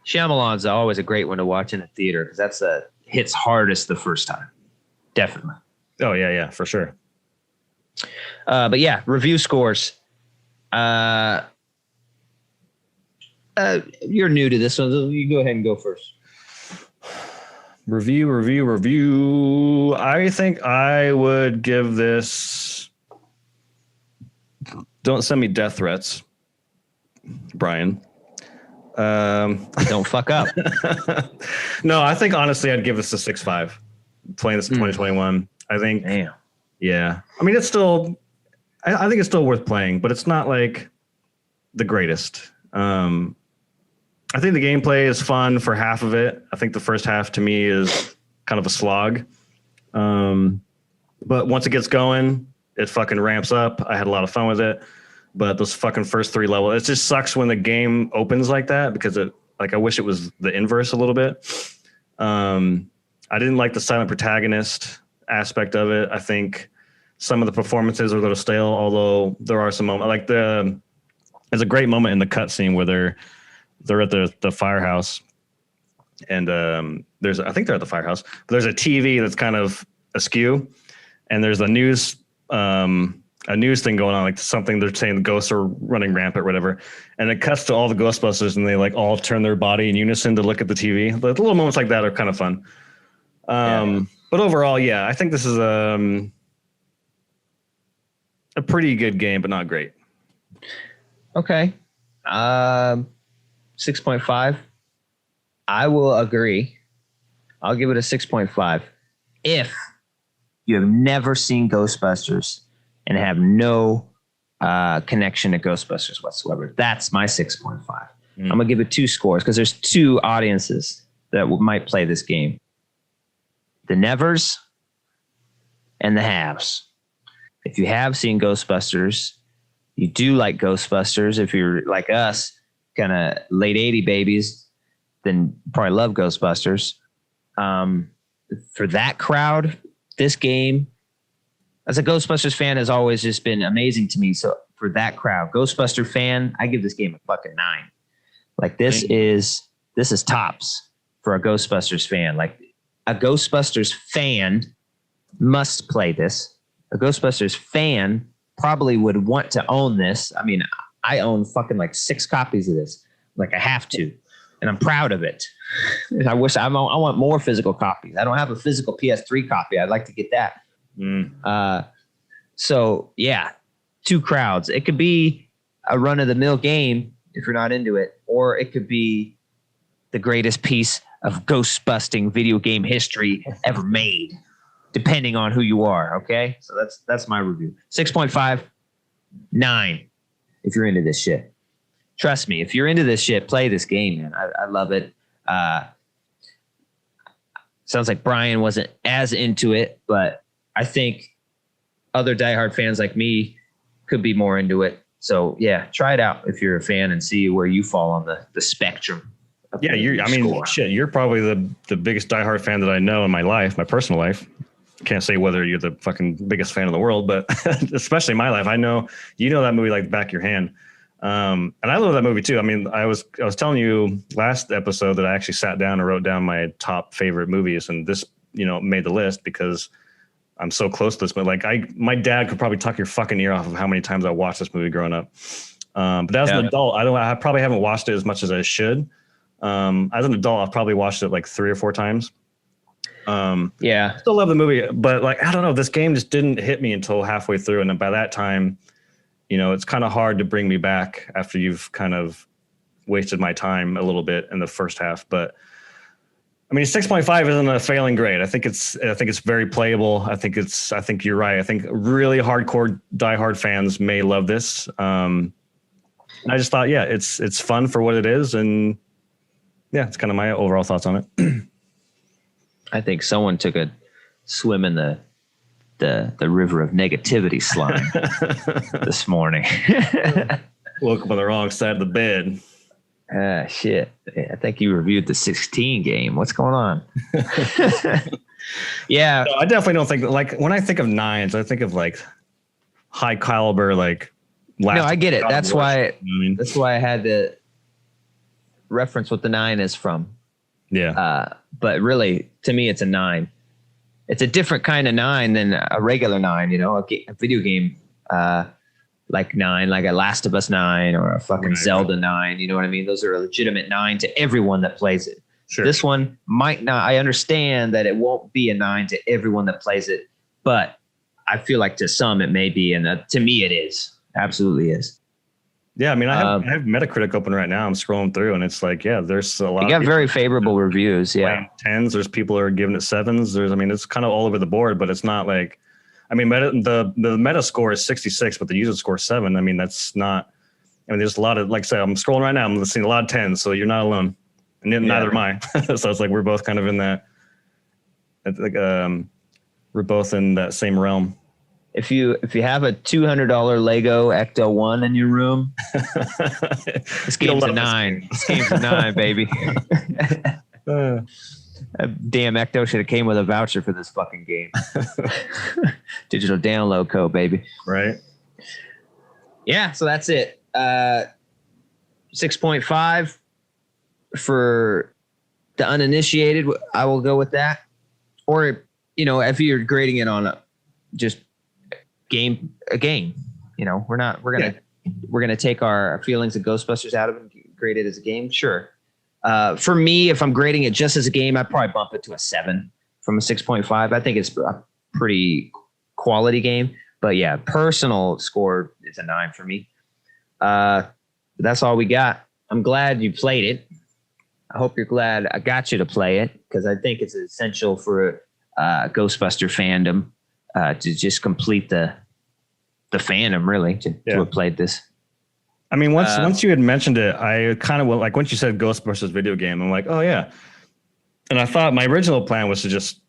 S1: Shyamalan's always a great one to watch in the theater because that's hits hardest the first time. Definitely.
S2: Oh yeah, for sure.
S1: But yeah, review scores. You're new to this one. You go ahead and go first.
S2: Review. I think I would give this. Don't send me death threats, Brian.
S1: Don't fuck up.
S2: No, I think honestly I'd give this a 6.5. Playing this in 2021. I think.
S1: Damn.
S2: Yeah. I mean, it's still. I think it's still worth playing, but it's not like the greatest. I think the gameplay is fun for half of it. I think the first half to me is kind of a slog. But once it gets going, it fucking ramps up. I had a lot of fun with it. But those fucking first 3 levels, it just sucks when the game opens like that because I wish it was the inverse a little bit. I didn't like the silent protagonist aspect of it. I think some of the performances are a little stale, although there are some moments there's a great moment in the cutscene where they're at the firehouse, and I think they're at the firehouse. But there's a TV that's kind of askew, and there's a news thing going on, like something they're saying the ghosts are running rampant or whatever, and it cuts to all the Ghostbusters, and they all turn their body in unison to look at the TV. The little moments like that are kind of fun. But overall, yeah, I think this is a pretty good game, but not great.
S1: Okay. 6.5. I will agree. I'll give it a 6.5. If you have never seen Ghostbusters and have no connection to Ghostbusters whatsoever, that's my 6.5. I'm going to give it 2 scores because there's 2 audiences that might play this game. The nevers and the haves. If you have seen Ghostbusters, you do like Ghostbusters. If you're like us, kind of late 80 babies, then you probably love Ghostbusters. For that crowd, this game, as a Ghostbusters fan, has always just been amazing to me. So for that crowd, Ghostbuster fan, I give this game a fucking 9. Like this is this is tops for a Ghostbusters fan. Like a Ghostbusters fan must play this. A Ghostbusters fan probably would want to own this. I mean, I own fucking like 6 copies of this. Like I have to, and I'm proud of it. I want more physical copies. I don't have a physical PS3 copy. I'd like to get that. So yeah, 2 crowds. It could be a run of the mill game if you're not into it, or it could be the greatest piece of ghost busting video game history ever made, depending on who you are. Okay. So that's my review. 6.5, 9. If you're into this shit, trust me, if you're into this shit, play this game, man. I love it. Sounds like Bryan wasn't as into it, but I think other diehard fans like me could be more into it. So yeah, try it out if you're a fan and see where you fall on the spectrum.
S2: Yeah, you're probably the biggest diehard fan that I know in my life, my personal life. Can't say whether you're the fucking biggest fan in the world, but especially my life, I know that movie like the back of your hand. And I love that movie too. I mean, I was telling you last episode that I actually sat down and wrote down my top favorite movies, and this, made the list because I'm so close to this. But like, my dad could probably talk your fucking ear off of how many times I watched this movie growing up. But as an adult, I probably haven't watched it as much as I should. As an adult, I've probably watched it like 3 or 4 times. I still love the movie, but like, I don't know, this game just didn't hit me until halfway through. And then by that time, it's kind of hard to bring me back after you've kind of wasted my time a little bit in the first half. But I mean, 6.5 isn't a failing grade. I think it's very playable. I think you're right. I think really hardcore diehard fans may love this. And I just thought, it's fun for what it is. And yeah, it's kind of my overall thoughts on it.
S1: I think someone took a swim in the river of negativity slime this morning.
S2: Woke up on the wrong side of the bed.
S1: Shit. I think you reviewed the 16 game. What's going on? Yeah.
S2: No, I definitely don't think like when I think of 9s, I think of like high caliber, like
S1: no, I get it. That's why that's why I had to reference what the 9 is from.
S2: Yeah.
S1: But really, to me, it's a 9. It's a different kind of 9 than a regular 9, a video game like 9, like a Last of Us 9 or a fucking Zelda 9. You know what I mean? Those are a legitimate 9 to everyone that plays it.
S2: Sure.
S1: This one might not. I understand that it won't be a 9 to everyone that plays it, but I feel like to some it may be, and to me it is. Absolutely is.
S2: Yeah, I mean, I have Metacritic open right now. I'm scrolling through, and it's like, there's a lot.
S1: You got very favorable reviews. Yeah,
S2: 10s. There's people who are giving it 7s. It's kind of all over the board, but it's not like, the meta score is 66, but the user score is 7. I mean, that's not. There's a lot of, like I said, I'm scrolling right now. I'm seeing a lot of 10s, so you're not alone, and neither am I. So it's like we're both kind of in that. Like, we're both in that same realm.
S1: If you have a $200 Lego Ecto-1 in your room, this game's a 9. This game's a 9, baby. Damn, Ecto should have came with a voucher for this fucking game. Digital download code, baby.
S2: Right.
S1: Yeah, so that's it. 6.5 for the uninitiated. I will go with that. Or, if you're grading it on just a game, we're gonna take our feelings of Ghostbusters out of it and grade it as a game. Sure. For me, if I'm grading it just as a game, I'd probably bump it to a 7 from a 6.5. I think it's a pretty quality game, but yeah, personal score is a 9 for me. That's all we got. I'm glad you played it. I hope you're glad I got you to play it, because I think it's essential for Ghostbuster fandom. To just complete the fandom, really, to have played this.
S2: I mean, once you had mentioned it, I kind of went like, once you said Ghostbusters Video Game, I'm like, oh yeah. And I thought my original plan was to just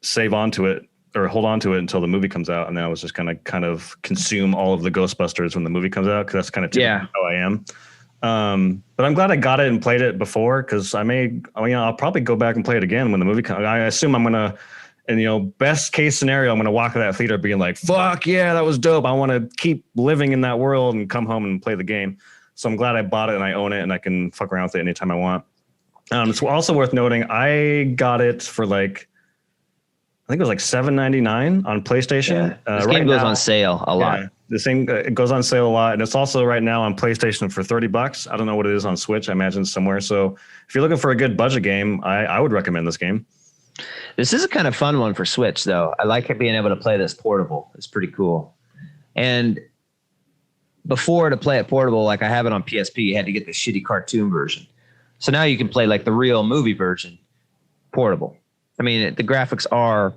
S2: save onto it or hold on to it until the movie comes out, and then I was just gonna kind of consume all of the Ghostbusters when the movie comes out, because that's kind of how I am. But I'm glad I got it and played it before, because I'll probably go back and play it again when the movie comes. I assume I'm gonna. And, best case scenario, I'm going to walk to that theater being like, fuck yeah, that was dope. I want to keep living in that world and come home and play the game. So I'm glad I bought it and I own it and I can fuck around with it anytime I want. It's also worth noting, I got it for like, I think it was like $7.99 on PlayStation.
S1: This game goes on sale a lot.
S2: The same, it goes on sale a lot, and it's also right now on PlayStation for $30. I don't know what it is on Switch. I imagine it's somewhere. So if you're looking for a good budget game, I would recommend this game.
S1: This is a kind of fun one for Switch, though. I like being able to play this portable. It's pretty cool. And before, to play it portable, like I have it on PSP, you had to get the shitty cartoon version. So now you can play like the real movie version portable. I mean, the graphics are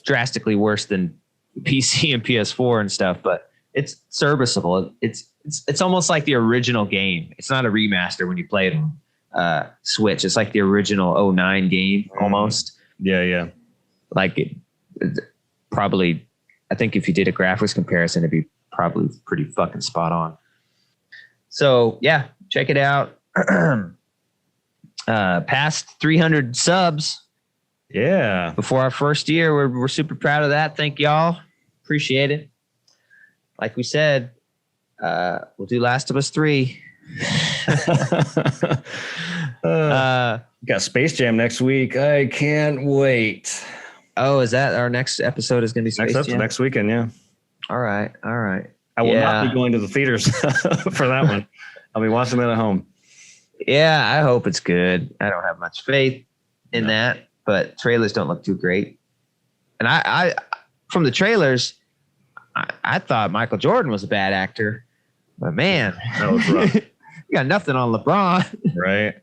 S1: drastically worse than PC and PS4 and stuff, but it's serviceable. It's almost like the original game. It's not a remaster when you play it on Switch. It's like the original 2009 game almost.
S2: Yeah.
S1: Like it probably, I think if you did a graphics comparison, it'd be probably pretty fucking spot on. So yeah, check it out. Past 300 subs.
S2: Yeah.
S1: Before our first year, we're super proud of that. Thank y'all. Appreciate it. Like we said, we'll do Last of Us 3.
S2: Got Space Jam next week. I can't wait.
S1: Oh, is that our next episode is going to be Space Jam?
S2: Next weekend, yeah.
S1: All right.
S2: I will not be going to the theaters for that one. I'll be watching it at home.
S1: Yeah, I hope it's good. I don't have much faith in that, but trailers don't look too great. And I from the trailers, I thought Michael Jordan was a bad actor, but man,
S2: that was rough.
S1: You got nothing on LeBron,
S2: right?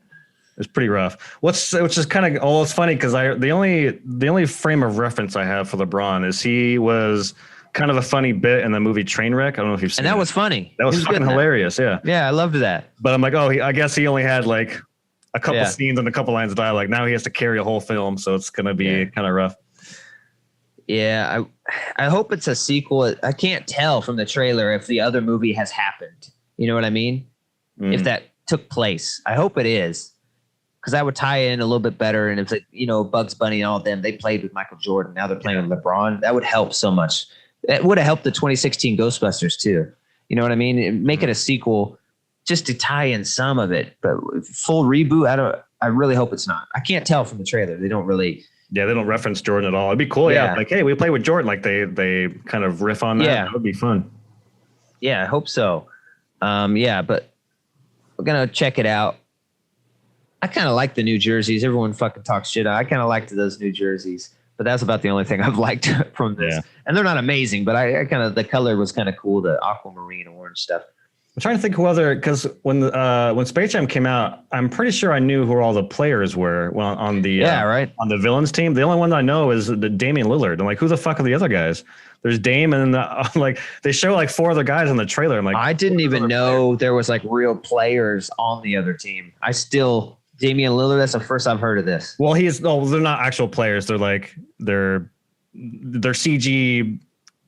S2: It's pretty rough. Which is kind of it's funny because the only frame of reference I have for LeBron is he was kind of a funny bit in the movie Trainwreck. I don't know if you've seen it.
S1: And that was funny.
S2: That was fucking hilarious. Yeah.
S1: Yeah, I loved that.
S2: But I'm like, I guess he only had like a couple scenes and a couple lines of dialogue. Now he has to carry a whole film, so it's gonna be kind of rough.
S1: Yeah, I hope it's a sequel. I can't tell from the trailer if the other movie has happened. You know what I mean? If that took place. I hope it is. Because that would tie in a little bit better. And if Bugs Bunny and all of them, they played with Michael Jordan. Now they're playing with LeBron. That would help so much. It would have helped the 2016 Ghostbusters too. You know what I mean? Make it a sequel just to tie in some of it. But full reboot, I really hope it's not. I can't tell from the trailer. They don't really.
S2: Yeah, they don't reference Jordan at all. It'd be cool. Yeah. Like, hey, we play with Jordan. Like they kind of riff on that.
S1: Yeah.
S2: That would be fun.
S1: Yeah, I hope so. But we're going to check it out. I kind of like the New Jerseys. Everyone fucking talks shit. I kind of liked those New Jerseys, but that's about the only thing I've liked from this. Yeah. And they're not amazing, but I kind of, the color was kind of cool. The aquamarine orange stuff.
S2: I'm trying to think who other, because when Space Jam came out, I'm pretty sure I knew who all the players were on the on the villains team. The only one I know is the Damian Lillard. I'm like, who the fuck are the other guys? There's Dame, and like they show like 4 other guys in the trailer. I'm like,
S1: I didn't even know there was like real players on the other team. Damian Lillard, that's the first I've heard of this.
S2: Well, they're not actual players. They're like they're CG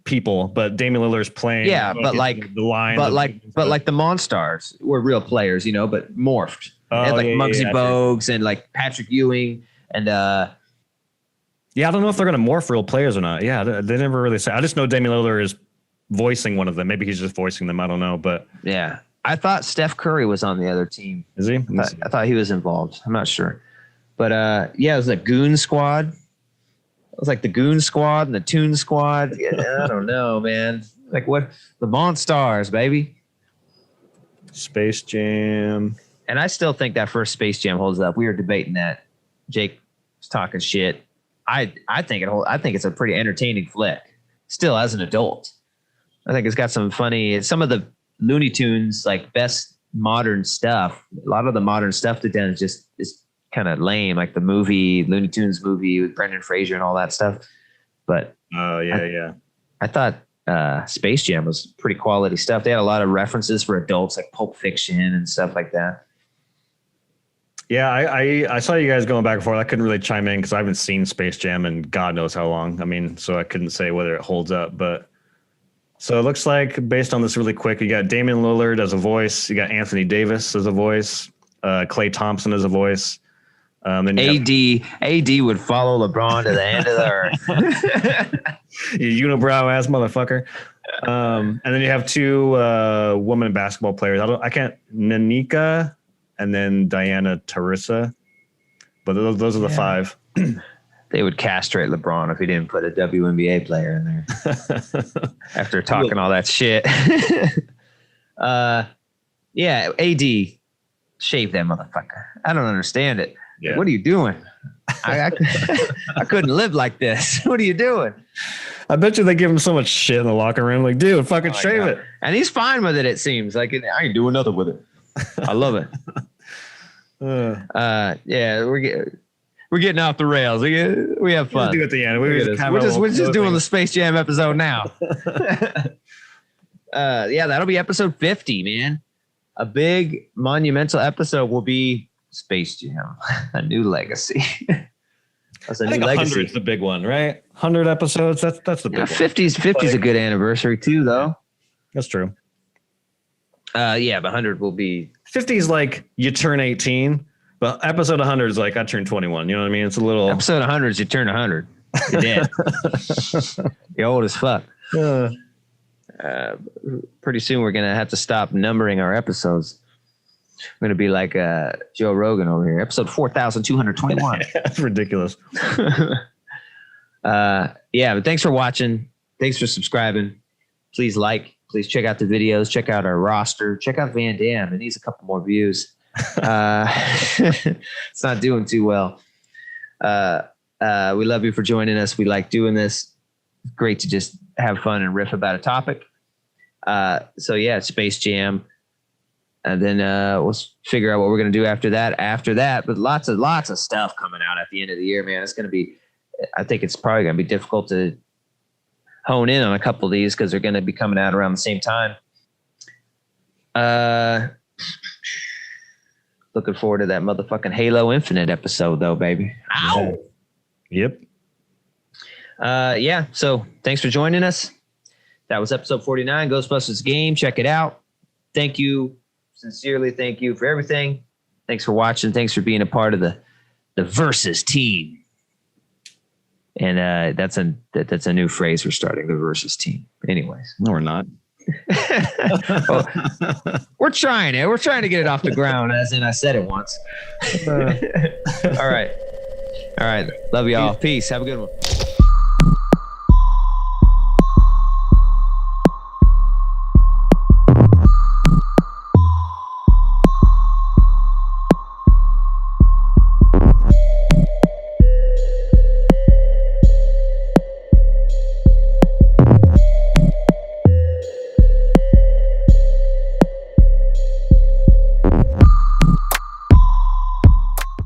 S2: people, but Damian Lillard's playing.
S1: Yeah, but like the line, but like the Monstars were real players, but morphed. They had like Muggsy Bogues and like Patrick Ewing and I
S2: don't know if they're gonna morph real players or not. Yeah, they never really say. I just know Damian Lillard is voicing one of them. Maybe he's just voicing them. I don't know, but
S1: yeah. I thought Steph Curry was on the other team.
S2: Is he?
S1: I thought he was involved. I'm not sure. But it was a Goon Squad. It was like the Goon Squad and the Toon Squad. Yeah, I don't know, man. Like what? The Monstars, baby.
S2: Space Jam.
S1: And I still think that first Space Jam holds up. We were debating that. Jake was talking shit. I think it's a pretty entertaining flick. Still, as an adult, I think it's got some some of the Looney Tunes, like best modern stuff. A lot of the modern stuff they've done is kind of lame, like the Looney Tunes movie with Brendan Fraser and all that stuff. But I thought Space Jam was pretty quality stuff. They had a lot of references for adults, like Pulp Fiction and stuff like that.
S2: Yeah, I saw you guys going back and forth. I couldn't really chime in because I haven't seen Space Jam in God knows how long. I mean, so I couldn't say whether it holds up, but. So it looks like, based on this really quick, you got Damian Lillard as a voice. You got Anthony Davis as a voice. Klay Thompson as a voice. Then
S1: AD would follow LeBron to the end of the earth.
S2: You unibrow ass motherfucker. And then you have 2 women basketball players. Nanika and then Diana Taurasi. But those are the 5.
S1: They would castrate LeBron if he didn't put a WNBA player in there after talking all that shit. Yeah, AD, shave that motherfucker. I don't understand it.
S2: Yeah.
S1: What are you doing? I couldn't live like this. What are you doing?
S2: I bet you they give him so much shit in the locker room. Like, dude, fucking shave it.
S1: And he's fine with it, it seems. Like, I ain't doing nothing with it. I love it. Yeah, we're getting off the rails. We have fun.
S2: Do at the end. We're
S1: just doing the Space Jam episode now. Yeah, that'll be episode 50, man. A big monumental episode will be Space Jam, a new legacy. That's a new legacy.
S2: 100's the big one, right? 100 episodes. That's the big one.
S1: 50's a good anniversary too, though.
S2: That's true.
S1: Yeah, but 100 will be
S2: 50 is like you turn 18, but episode 100 is like I turned 21. You know what I mean? It's a little
S1: episode 100 is you turn 100. You're dead. You're old as fuck. Pretty soon we're gonna have to stop numbering our episodes. We're gonna be like Joe Rogan over here. Episode 4221.
S2: That's ridiculous.
S1: Yeah, but thanks for watching. Thanks for subscribing. Please please check out the videos, check out our roster, check out Van Damme. It needs a couple more views. It's not doing too well. We love you for joining us. We like doing this. Great to just have fun and riff about a topic. So yeah, Space Jam. And then we'll figure out what we're going to do after that. But lots of stuff coming out at the end of the year, man. It's going to be, I think it's probably going to be difficult to hone in on a couple of these because they're going to be coming out around the same time. Looking forward to that motherfucking Halo Infinite episode though, baby. Ow!
S2: Yep.
S1: Yeah. So thanks for joining us. That was episode 49, Ghostbusters Game. Check it out. Thank you. Sincerely, thank you for everything. Thanks for watching. Thanks for being a part of the Versus team. And that's a new phrase we're starting, the Versus team. Anyways.
S2: No, we're not.
S1: Well, we're trying it. We're trying to get it off the ground, as in I said it once. All right. Love y'all. Peace. Have a good one.